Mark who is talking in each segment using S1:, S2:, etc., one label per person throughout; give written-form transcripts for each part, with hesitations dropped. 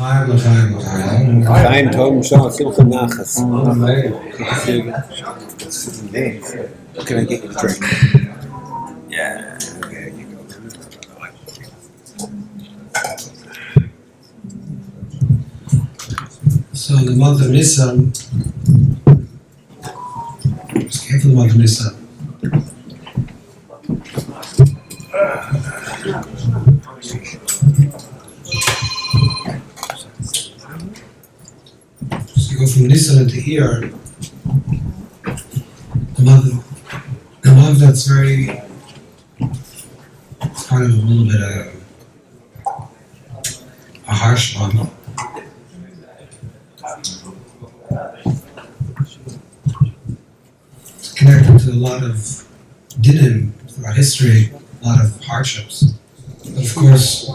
S1: Chaim Tom Shah Simcha Nachas. Can I get you a drink? Yeah. Okay, you go.
S2: So in the month of Nisan, just came for the month of Nisan. So you go from Nisan into Iyar, the month that's very, it's kind of a little bit a harsh month. Connected to a lot of dinim throughout history, a lot of hardships. But of course,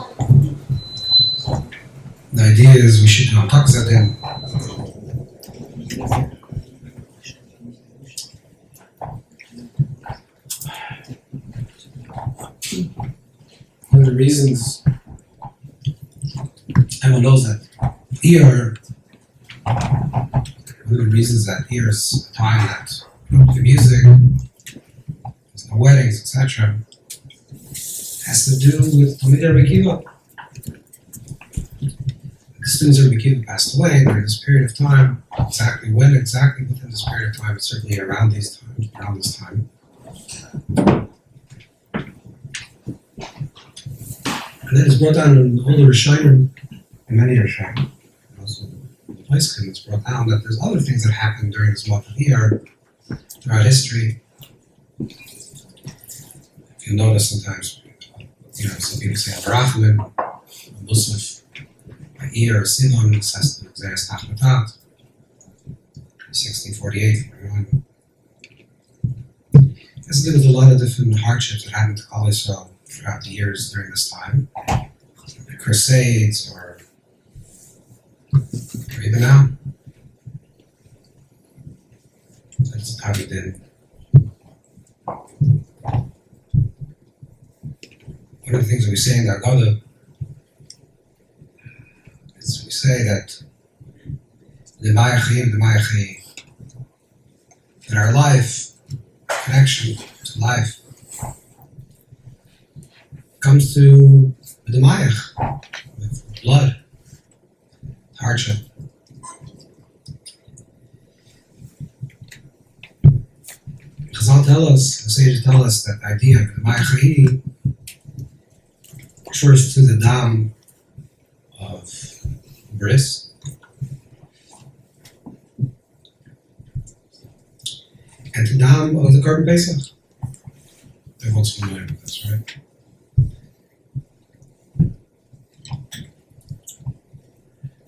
S2: the idea is we should not talk about them. One of the reasons everyone knows that Iyar, one of the reasons that Iyar is a time that the music, there's no weddings, etc., has to do with Talmidei Rabbi Akiva. The students of Rabbi Akiva passed away during this period of time. Exactly when, exactly within this period of time, but certainly around this time. And then it's brought down in all the Rishonim, and many Rishonim, also the Pinson, it's brought down that there's other things that happened during this month of Iyar throughout history. If you notice sometimes, some people say Abrahman, Musaf, Iyar, Sidon, Seston, Xeris, Nachmatat, 1648. It has to do with a lot of different hardships that happened to Klal Yisrael throughout the years during this time. The Crusades, or even now. That's how we did. One of the things that we say in the avoda is we say that that our life, connection to life, comes through the mayach, with blood, hardship. Chazal tell us, the sages tell us that the idea of the mayach refers to the dam of bris. And the dam of the Korban Pesach. Everyone's familiar with this, right?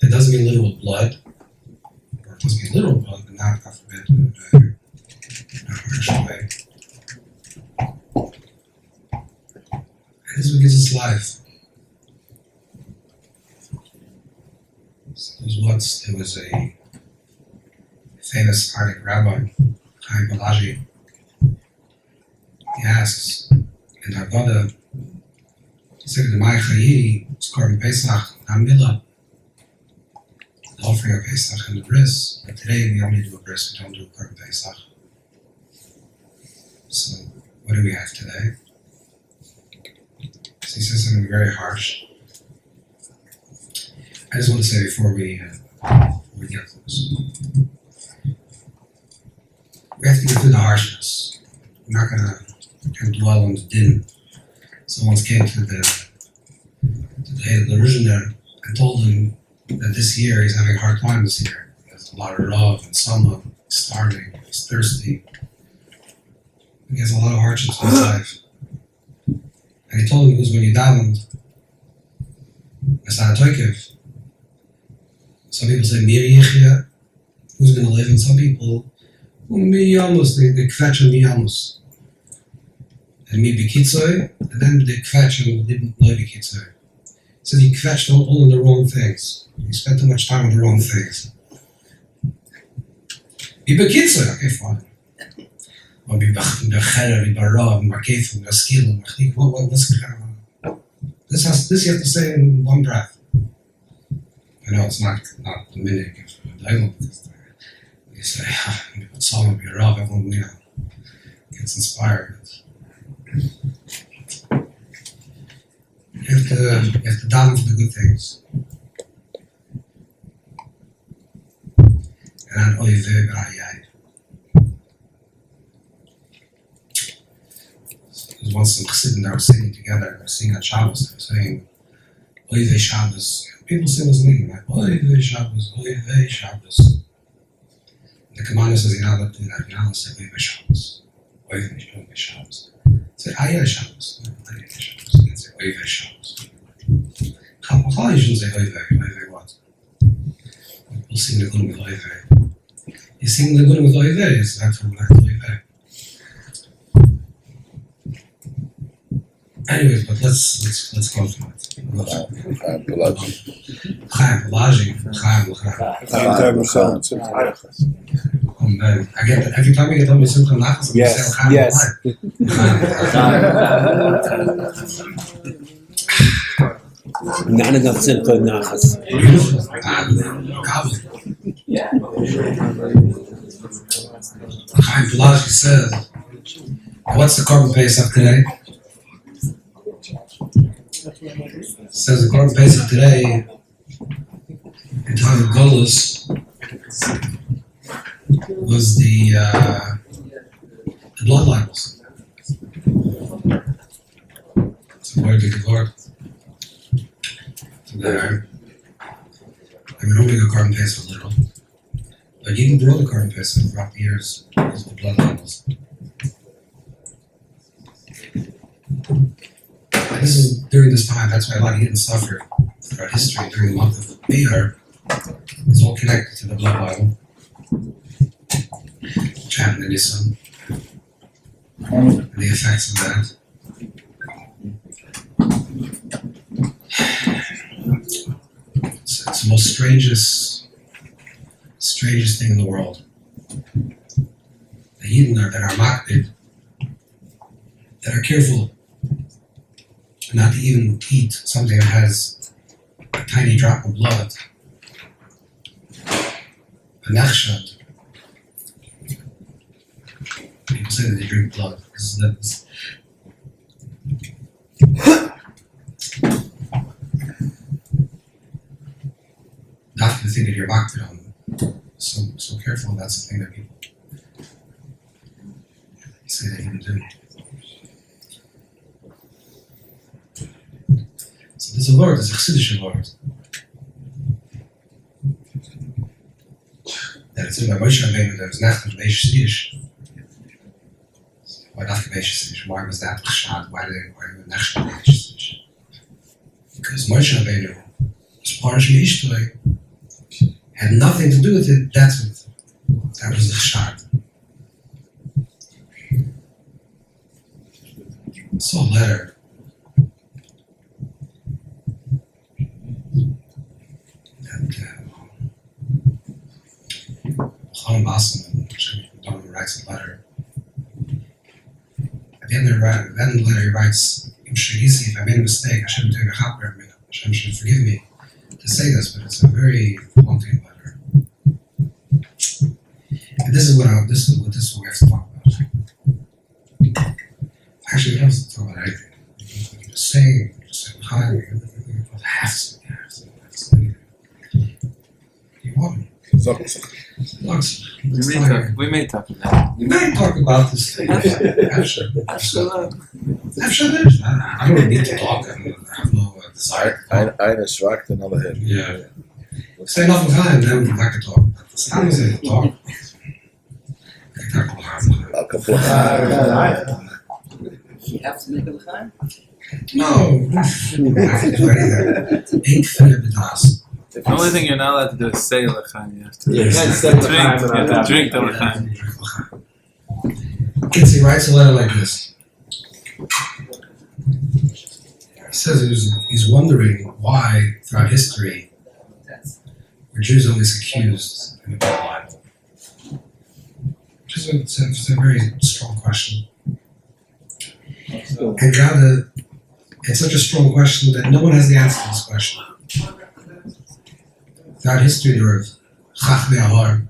S2: It doesn't mean literal blood, or it doesn't mean literal blood, but not, God forbid, not a harsh way. And this is what gives us life. So there was a famous Sephardic rabbi, Chaim Balaji. He asks, in avoda, he said, the Ma'ay Chayi, it's Korban Pesach, Hamila, the offering of Pesach and the bris, but today we only do a bris, we don't do a Korban Pesach. So, what do we have today? So he says something very harsh. I just want to say before we get to this, we have to get through the harshness. We're not going to dwell on the din. Someone came to the head of the Rishner and told him that this year he's having a hard time this year. He has a lot of rav and summer, he's starving, he's thirsty. He has a lot of hardships in his life. And he told him, because when you davened, some people say, who's going to live? And some people, they kvetch and miyamus. And mi bekitzoy, and then they kvetch and didn't know bekitzoy. So he kvetched all in the wrong things. He spent too much time on the wrong things. Mi bekitzoy, okay, fine. What's this you have to say in one breath. know it's not the minute of the dialogue because you say, Psalm of your Rav, everyone gets inspired. You have to daven for the good things. And oy vey b'ayai. There's once some chassidim that were singing together, they were singing on Shabbos, they were saying, oy vey Shabbos. People sing this name, like, oy vey Shabbos, oy vey Shabbos. The commander says, you're not allowed to do that, you're not allowed to say oy vey Shabbos. Oy vey Shabbos. Say, ayai Shabbos. Ayai Shabbos. You can say oy vey Shabbos. How you shouldn't say oy vey what? We'll sing the good with oy vey. You sing the good with oy vey, it's not from oy vey. Anyways, but let's go from it. Chaim Pelagic. Oh man, I get that every time I get told me Simcha Nachas, I'm saying Chaim
S3: Not enough Simcha Nachas.
S2: Beautiful. Chaim Pelagic says, what's the Korban Pesach today? Says the Korban Pesach today, in time of Golus, was the blood libels. It's a word to the Lord. So there, we don't make a Korban Pesach literal, but you can grow the Korban Pesach throughout the years because of the blood libels. And this is during this time, that's why a lot of Yidden suffered throughout history during the month of Iyar. It's all connected to the blood libel, which happened in Pinson, and the effects of that. It's the most strangest thing in the world. The Yidden that are makpid, that are careful not to even eat something that has a tiny drop of blood. A nechshad. People say that they drink blood. Not the thing that you're makpid on. So careful, that's the thing that people say they can do. So there's a word, there's a Chassidish word. That it's in by Moshe Rabbeinu, there was Nachman Meish Sidish. Why Nachman Meish Sidish? Why was that Chashad? Why did Nachman Meish Sidish? Because Moshe Rabbeinu was Parish Meishtoi, had nothing to do with it, that was the Chashad. I saw a letter. Chaim Basselman writes a letter. At the end of the letter, he writes, if I made a mistake, Hashem should forgive me to say this, but it's a very haunting letter. And this is what we have to talk about. Actually, we don't have to talk about anything. You can just say Chaim, you have to. You want me?
S4: We may talk about it.
S2: We may talk about this thing. Absolutely. I don't need to talk. I have no desire.
S1: Einer schwagt, another head.
S2: Yeah. Say nothing time, then I can talk. It's not easy to talk. I can talk a lot.
S3: You have to make a l'chaim?
S2: No. I can do anything. Ain't fair b'das.
S4: The only thing you're not allowed to do is say l'chaim. You have to drink the l'chaim.
S2: Kids, he writes a letter like this. He says he's wondering why, throughout history, were Jews always accused in the Bible. It's a very strong question. And God, it's such a strong question that no one has the answer to this question. throughout history, there were Chachmei Ahar.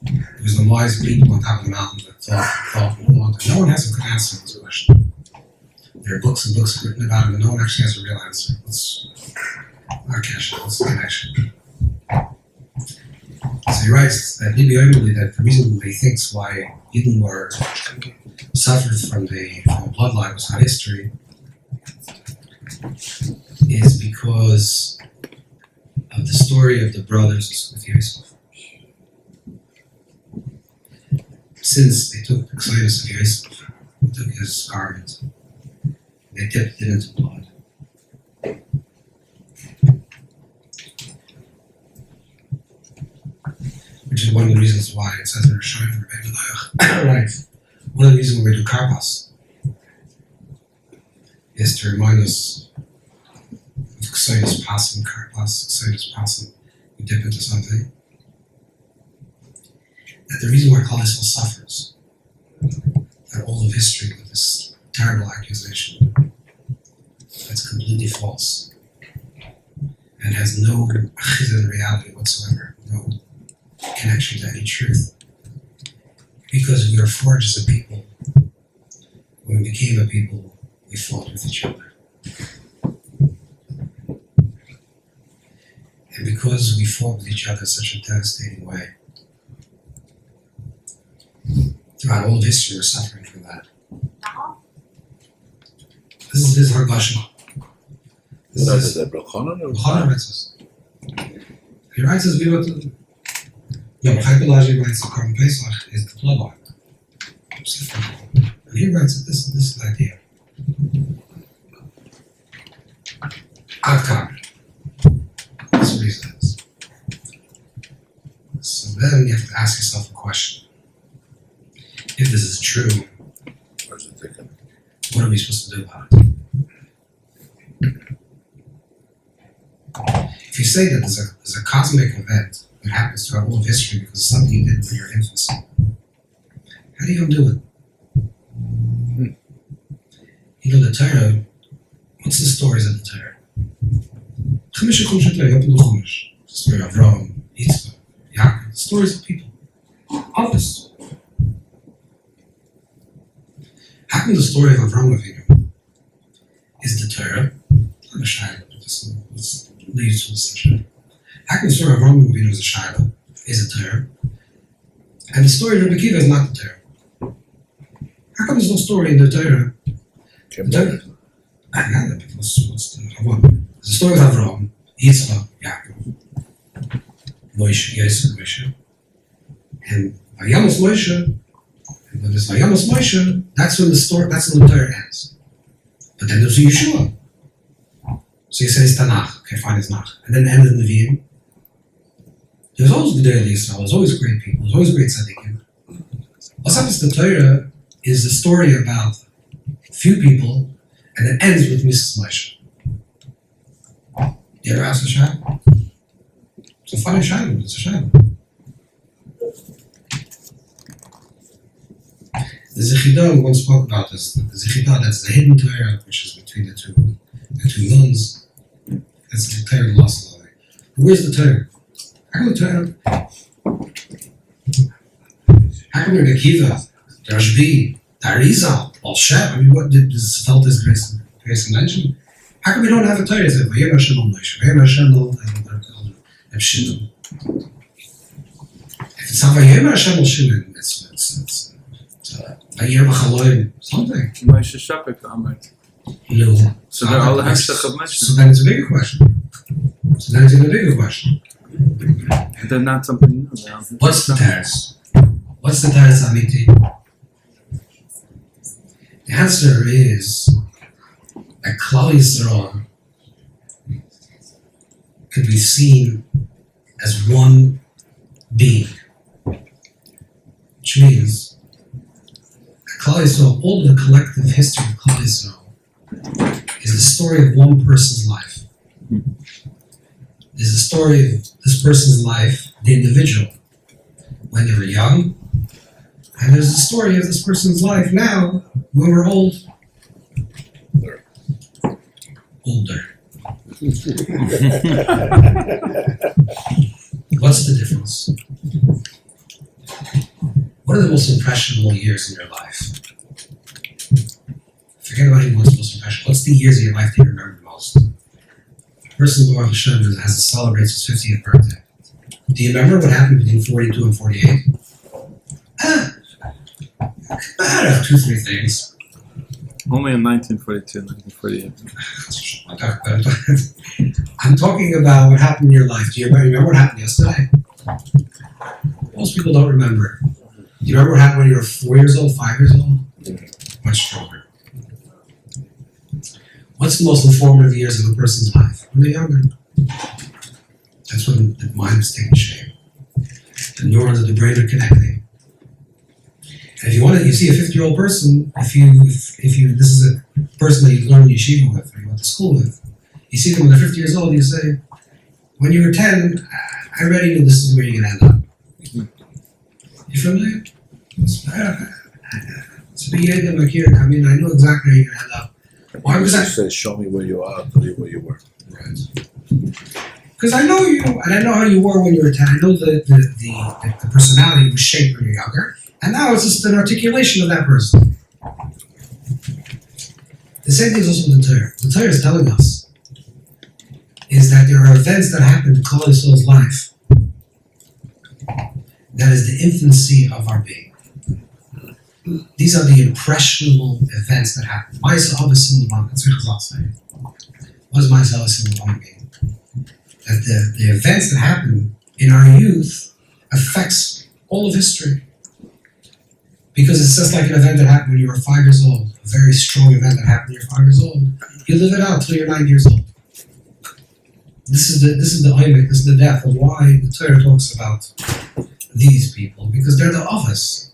S2: There was the wise people on top of the mountain that thought. No one has a good answer to this question. There are books and books written about it, but no one actually has a real answer. What's the connection? So he writes that that the reason he thinks why Eden were suffered from the bloodline was not history is because of the story of the brothers with Yosef. Since they took the Chodesh of Yosef, they took his garment, they dipped it into blood. Which is one of the reasons why it says in Rosh, right? One of the reasons why we do karpas is to remind us of Chodesh passing, karpas, Chodesh passing. We dip into something. That the reason why Klal Yisrael suffers, that all of history with this terrible accusation, that's completely false and has no reality whatsoever, no connection to any truth. Because we are forged as a people. When we became a people, we fought with each other. And because we fought with each other in such a devastating way, throughout all of history, we're suffering from that. This is Hargasha. This is Brochures. He writes as we were to. No, Chaypelaji writes that Korban Pesach is the bloodline. And he writes that this is the idea. Adkar. That's what he says. So then you have to ask yourself a question. If this is true, what are we supposed to do about it? If you say that there's a cosmic event that happens throughout all of history because of something you did in your infancy, how do you undo it? You know, the Torah, what's the stories of the Torah? The story of Rosh, Yitzchak, Yaakov, the stories of people. Obvious. How come the story of Avram Avinu is the Torah? Not a Shiloh, it's leads to the session. How come the story of Avram Avinu is a Shiloh, is a Torah? And the story of Rabbi Akiva is not the Torah. How come there's no story in the Torah? The Torah. What's the Avram? There's a story of Avram, Yitzchak, Yaakov, Moshe, Yosef, Moshe. And Vayamas Moshe, and when there's Vayamas Moshe, that's when the Torah ends. But then there's Yeshua. So you say it's Tanakh, okay, fine, it's Nach. And then the end of the Nevi'im. There's always the Gedolei Yisrael, there's always great people, there's always great tzaddikim. What happens to the Torah is the story about few people, and it ends with Mrs. Moshe. You ever ask a shayla? It's a funny shayla, but it's a shayla. The Zechidah we once spoke about this. The Zechidah, that's the hidden Torah, which is between the two nuns. That's the Torah lost law. Where's the Torah? How come the Torah? How come Rabbi Akiva, the Rashbi, the Arizal, Al Shem? I mean, what did this felt this grace and mention? How come we don't have a Torah? It's like Vayim Hashem al Moshe, Vayim Hashem al Shimon. If it's not Vayim Hashem al Shimon, it's Vayim B'chaloim, something.
S4: Moshe Shapik Amrit.
S2: No.
S4: So they're all the Hashach of Moshe.
S2: So then it's a bigger question.
S4: They're not something new.
S2: What's the Taras? What's the Taras Amiti? The answer is that Klal Yisrael could be seen as one being. Which means that Klal Yisrael, all the collective history of Klal Yisrael, is the story of one person's life. Is the story of this person's life, the individual, when they were young, and there's the story of this person's life now, when we're old. Older. What's the difference? What are the most impressionable years in your life? Forget about even what's most impressionable. What's the years of your life that you remember most? A person Baruch Hashem celebrates his 50th birthday. Do you remember what happened between 42 and 48? I have 2-3 things.
S4: Only in 1942, 1948.
S2: I'm talking about what happened in your life. Do you remember what happened yesterday? Most people don't remember. Do you remember what happened when you were 4 years old, 5 years old? Much stronger. What's the most informative years of a person's life? When they're younger. That's when the mind is taking shape. The neurons of the brain are connecting. And if you see a 50-year-old person, if you this is a person that you learned yeshiva with, or you went to school with, you see them when they're 50 years old, you say, when you were 10, I already knew this is where you're going to end up. You familiar? So I know exactly where you're going to end up. Why was that?
S1: Say, show me where you are, I'll tell you where you were.
S2: Right. Because I know you, and I know how you were when you were 10. I know the personality was shaped when you were younger. And now it's just an articulation of that person. The same thing is also with the Torah. The Torah is telling us is that there are events that happen to Klal Yisrael's life that is the infancy of our being. These are the impressionable events that happen. Ma'aseh Avos Simul, that's what Chazal say. What does Ma'aseh Avos Simul mean? That the events that happen in our youth affects all of history. Because it's just like an event that happened when you were 5 years old, a very strong event that happened when you're 5 years old. You live it out till you're 9 years old. This is the oimek, this is the depth of why the Torah talks about these people, because they're the office.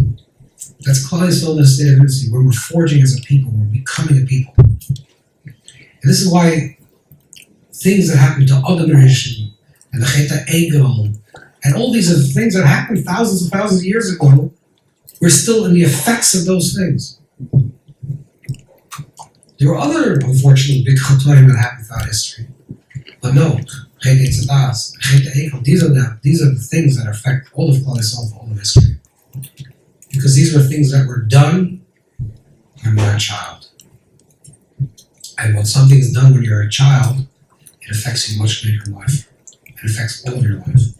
S2: That's Klal Yisrael in the state of infancy, where we're forging as a people, we're becoming a people. And this is why things that happen to Adam Rishon and the Chet Egel and all these things that happened thousands and thousands of years ago, we're still in the effects of those things. There were other, unfortunately, big chatorim that happened throughout history. But no, these are the things that affect all of Klal Yisrael for all of history. Because these were things that were done when you were a child. And when something is done when you're a child, it affects you much later in life. It affects all of your life.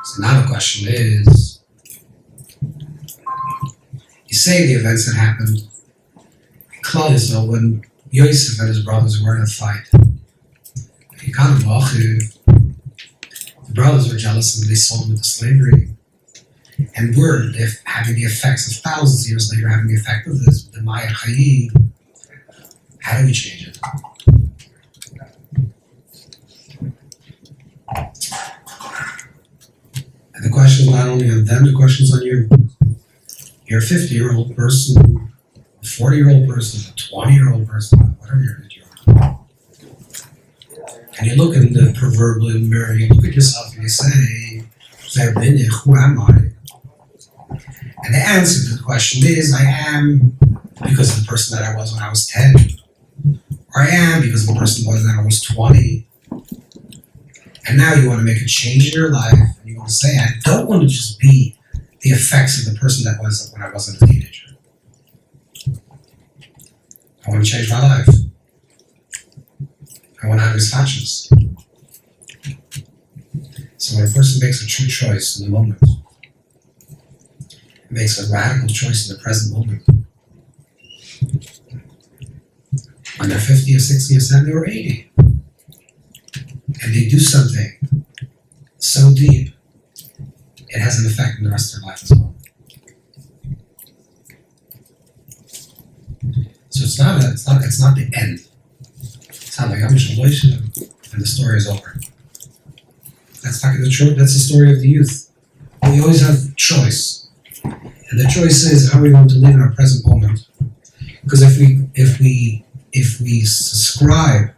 S2: So now the question is, you say the events that happened in Klal Yisrael when Yosef and his brothers were in a fight. The brothers were jealous and they sold him into slavery. And we're having the effects of thousands of years later, having the effect of this, the Maya Chayim. How do we change it? And the question is not only on them, the question is on you. You're a 50-year-old person, a 40-year-old person, a 20-year-old person, whatever you're. And you look in the proverbial mirror, you look at yourself and you say, Farbrengen, who am I? And the answer to the question is, I am because of the person that I was when I was 10. Or I am because of the person I was when I was 20. And now you want to make a change in your life, and you want to say, I don't want to just be the effects of the person that was when I wasn't a teenager. I want to change my life. I want to have misfortunes. So when a person makes a true choice in the moment, makes a radical choice in the present moment, when they're 50 or 60 or 70 or 80, and they do something so deep, it has an effect on the rest of their life as well. So it's not the end. It's not like I'm and the story is over. That's not the truth. That's the story of the youth. We always have choice, and the choice is how we want to live in our present moment. Because if we subscribe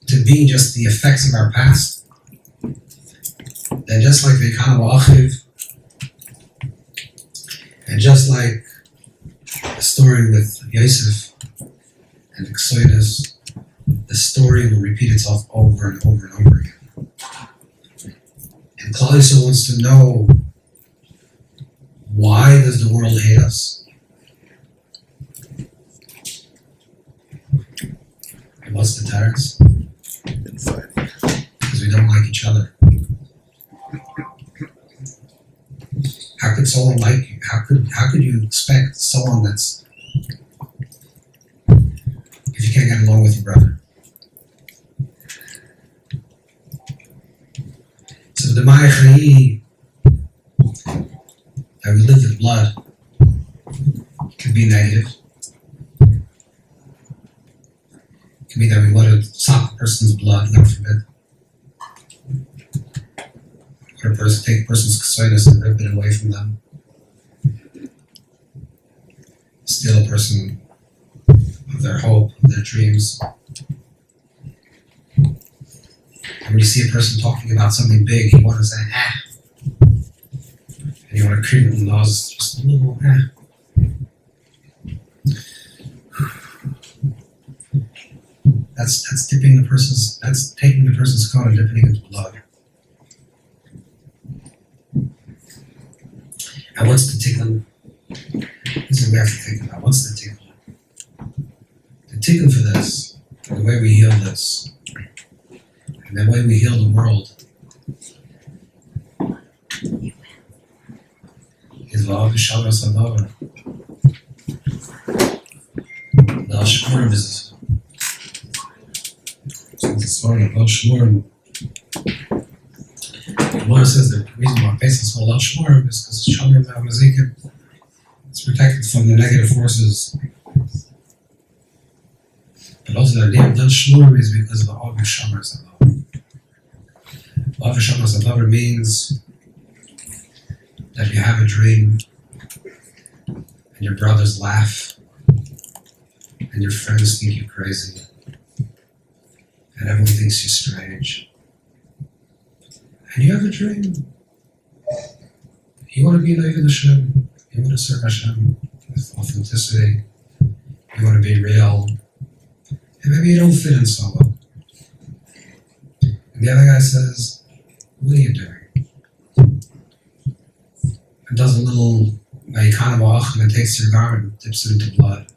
S2: to being just the effects of our past, then just like the Econo Achiv, and just like the story with Yosef and the Chodesh, the story will repeat itself over and over and over again. Klaiso wants to know, why does the world hate us? And what's the terrors? Because we don't like each other. How could someone like you? How could you expect someone that's, if you can't get along with your brother? So the Ma'achai that we live with blood can be negative. It can be that we want to suck a person's blood, God forbid. Or a person, take a person's chodesh and rip it away from them. Steal a person of their hope, of their dreams. And when you see a person talking about something big, you want to say, and you want to cream the nose just a little, That's taking the person's coat and dipping it into blood. And what's the tikkun? This is what we have to think about. What's the tikkun? The tikkun for this, the way we heal this, and the way we heal the world, is V'av Shavas Avoda. The Shmurim is the story of Shmurim. The Gemara says the reason why Pinson is called Shmurim is because Shmurim Mazikin is protected from the negative forces. But also the idea of Shmurim is because of the V'av Shavas Avoda. V'av Shavas Avoda means that you have a dream and your brothers laugh and your friends think you're crazy and everyone thinks you're strange. And you have a dream. You want to be an Avodah Hashem. You want to serve Hashem with authenticity. You want to be real. And maybe you don't fit in so well. And the other guy says, what are you doing? And does a little Vayikanabach and takes your garment and dips it into blood.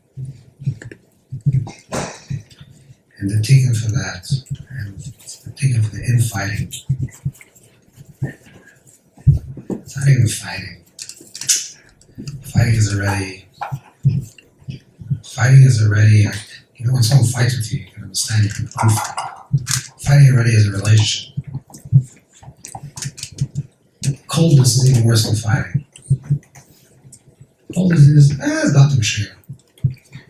S2: And the tikkun for that, and the tikkun for the infighting. It's not even fighting. Fighting is already, when someone fights with you, you can understand you can unfight. Fighting already is a relationship. Coldness is even worse than fighting. Coldness is, it's not the Mashiach.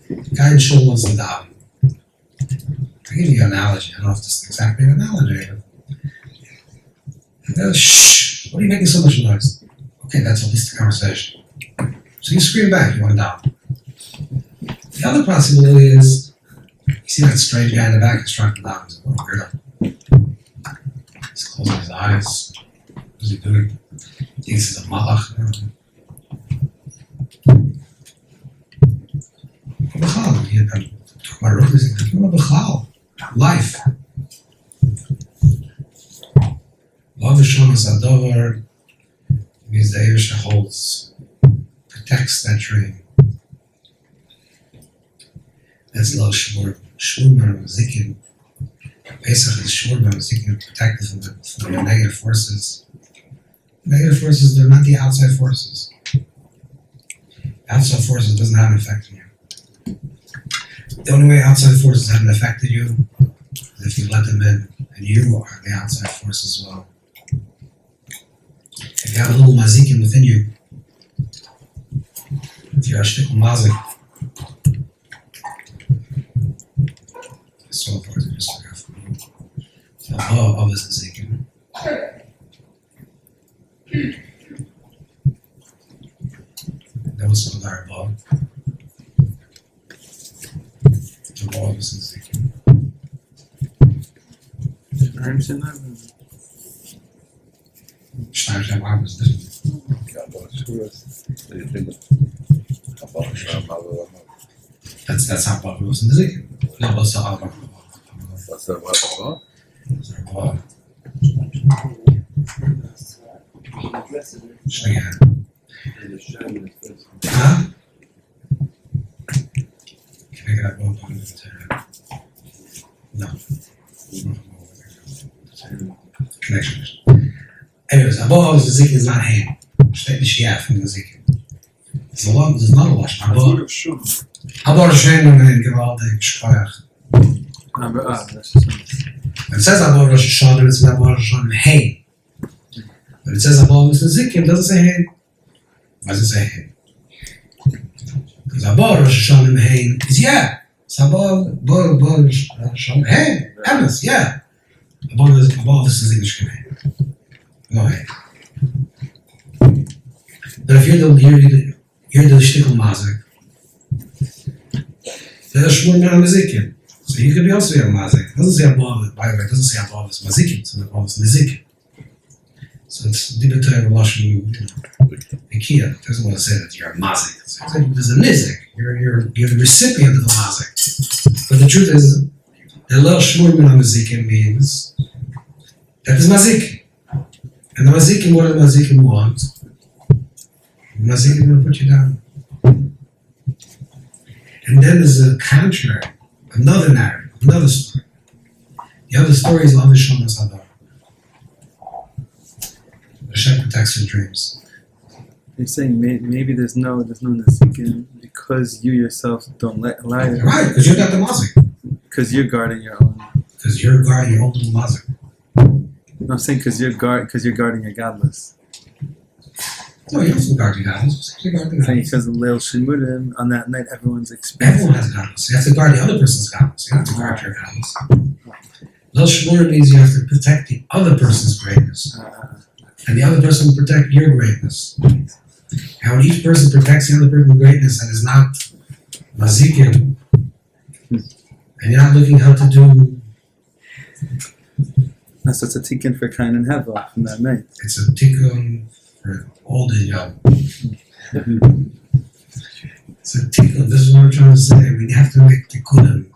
S2: The guy in shul wants to daven. I give you an analogy. I don't know if this is exactly an analogy. Shh! What are you making so much noise? Okay, that's at least a conversation. So you scream back, you want to down. The other possibility is, you see that strange guy in the back is trying to down. He's a little weirdo. He's closing his eyes. What is he doing? He thinks he's a malach. Life. Love Hashem Adover means the Eivisha holds, protects that dream. That's love Shmur. Shmur Zikin. Pesach is Shmur Zikin, protected from the negative forces. Negative forces, they're not the outside forces. Outside forces doesn't have an effect on you. The only way outside forces haven't affected you is if you let them in, and you are the outside force as well. If you have a little mazikin within you, if you're a shtickle mazik, so far to just look out for you. So, of this mazikin. That was some of our love. The law is Ezekiel. Schneider was different. That's how Bob was in Ezekiel. No, what's the other one? What's the what? That's our law. Shliach. Huh? Can I get one point of no. Connection. Anyways, above the Zik is not him. Steht nicht hier von der Zik. There's not a Lush. Above Hashem and gewaltig Sprach.
S4: That's just
S2: When it says above Rosh Hashanah, it's not above Rosh Hashanah hey. When it says above Mr. Zik, it doesn't say hey. Why does it say hey? Because above Rosh Hashanah hey is yeah. It's above Rosh Hashanah hey. Emes, yeah. Above this is English hey. Go ahead. But if you're the shtickle mazik, then the shmur min mazikim. So you could be also a mazik. It doesn't say above it, by the way, it doesn't say above it's mazikim, it's above it's mazikim. So it's dibetay of Lashon, Ikea. It doesn't want to say that you're a mazik. It's like there's a nizik. You're the recipient of the mazik. But the truth is, the lo shmur min mazikim means that is mazik. And the mazikim, what do the mazikim want? The mazikim want to put you down. And then there's a contrary, another narrative, another story. The other story is Lav Shon Sadar. Hashem protects your dreams.
S4: You're saying maybe there's no Nazikin because you yourself don't allow it.
S2: Right, because you got the mazik.
S4: Because you're guarding your own.
S2: Because you're guarding your own little mazik.
S4: No, I'm saying because you're guarding your godless.
S2: No, you don't guard your godless. You're guarding
S4: Saying
S2: godless.
S4: because of Leil Shimurim, on that night everyone's experiencing.
S2: Everyone has godless. You have to guard the other person's godless. You don't have to guard your godless. Lil Shmur means you have to protect the other person's greatness. And the other person will protect your greatness. And when each person protects the other person's greatness and is not mazikim, and you're not looking how to do.
S4: That's what's a tikkun for Kain and Hevel from that night.
S2: It's a tikkun for all the young. It's a tikkun. This is what I'm trying to say. We have to make tikkunim.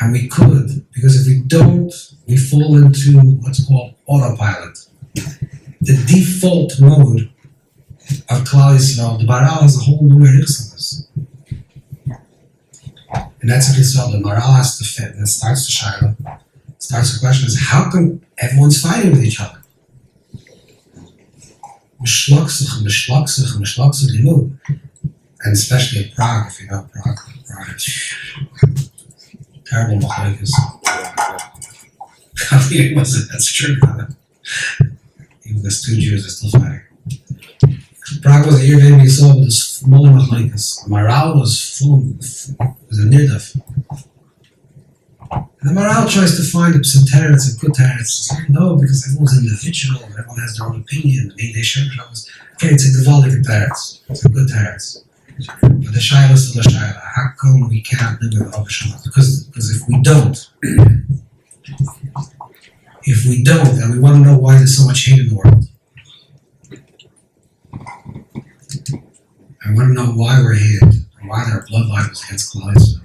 S2: And we could, because if we don't, we fall into what's called autopilot. The default mode of Klal Yisrael, the Baral has a whole new Erichsalas. And that's what Yisrael, the Baral has to fit. And it starts the Shiloh. Starts the question is, how come everyone's fighting with each other? And especially in Prague, if you know Prague is terrible machlokes. It wasn't, that's true. Even the 2 Jews are still fighting. Prague was a year maybe you saw, but it's full of machlokes. Maral was full, was a nidaf. And the Maral tries to find a teretz and good teretz. No, because everyone's individual, everyone has their own opinion. They share themselves. Okay, it's a gewaldige teretz. It's a good teretz. But the Shaila is still a Shaila. How come we can't live with Avos Shalom? Because if we don't, and we want to know why there's so much hate in the world, I want to know why we're hated, and why there are blood libels against Klal Yisrael.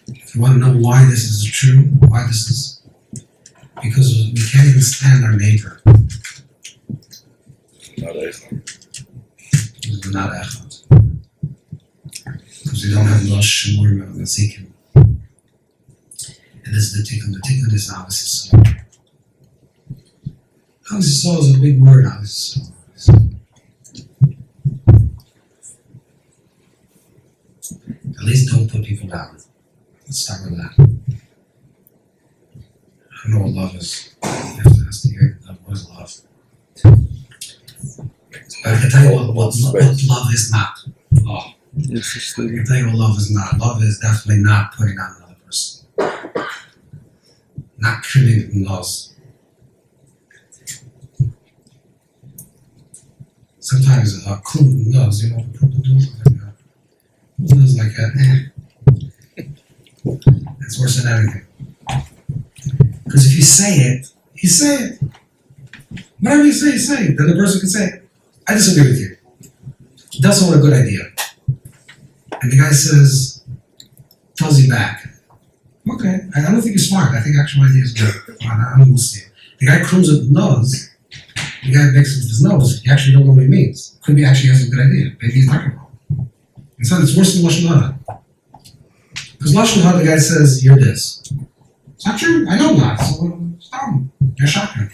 S2: If you want to know why this is true, why this is, because we can't even stand our neighbor. Because we're not echad. Because we don't have Rosh Shemurim and Mazikim. And this is the tikkun. The tikkun is Avos Yisrael. Avos Yisrael is a big word, Avos Yisrael. At least don't put people down. Let's start with that. I don't know what love is. You have to ask the year. What is love? But I can tell you what love is not. Oh.
S4: Yes,
S2: I can tell you what love is not. Love is definitely not putting on another person. Not creating laws. Sometimes cool nose, you know what the nose is like that. It's worse than anything. Because if you say it, you say it. Whatever you say it. Then the person can say it. I disagree with you. That's not a good idea. And the guy tells you back, Okay, I don't think you're smart. I think actual idea is good. I mean, we'll see. The guy crooms with the nose. The guy makes it with his nose. You actually don't know what he means. Could be actually has a good idea. Maybe he's not wrong. It's worse than Lashon Hara. Because Lashon Hara, the guy says, you're this. It's not true. I know I'm not. So stop. You're shocking.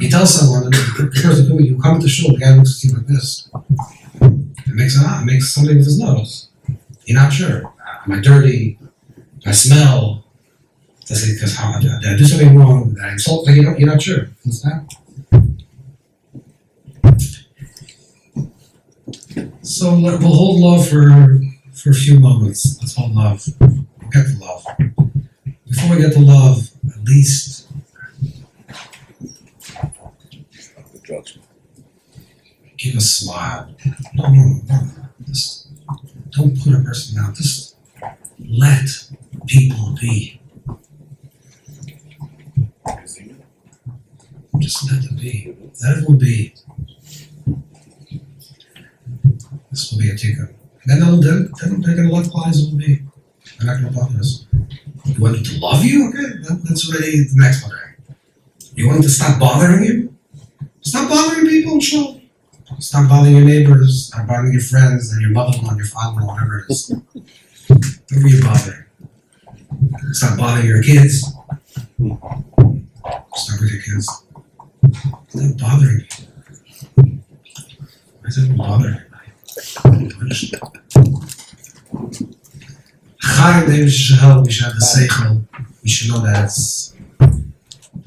S2: He tells someone, because you come to shul, the guy looks at you like this. It makes something with his nose. You're not sure. Am I dirty? Do I smell? Does it, because how did I do something wrong? Did I insult? Like, you're not sure. Understand? So we'll hold love for a few moments. Let's hold love. We'll get to love. Before we get to love, at least give a smile. No. Just don't put a person down. Just let people be. Just let them be. Let it will be. This will be a tikkun. And then they're going to let flies will be. They're not going to bother us. You want them to love you? Okay, that's already the next one. You want them to stop bothering you? Stop bothering people, sure. Stop bothering your neighbors, stop bothering your friends, and your mother-in-law, and your father-in-law, whatever it is. Whoever you're bothering. Stop bothering your kids. Stop with your kids. Stop bothering you. Why is it bothering you? Chaim, we should help, we should have the seichel. We should know that it's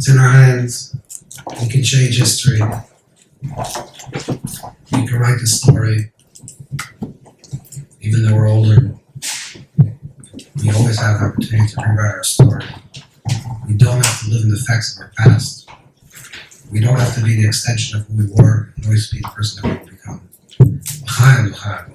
S2: in our hands. We can change history. We can write the story. Even though we're older, we always have the opportunity to rewrite our story. We don't have to live in the effects of our past. We don't have to be the extension of who we were and always be the person that we will become. L'chaim, l'chaim.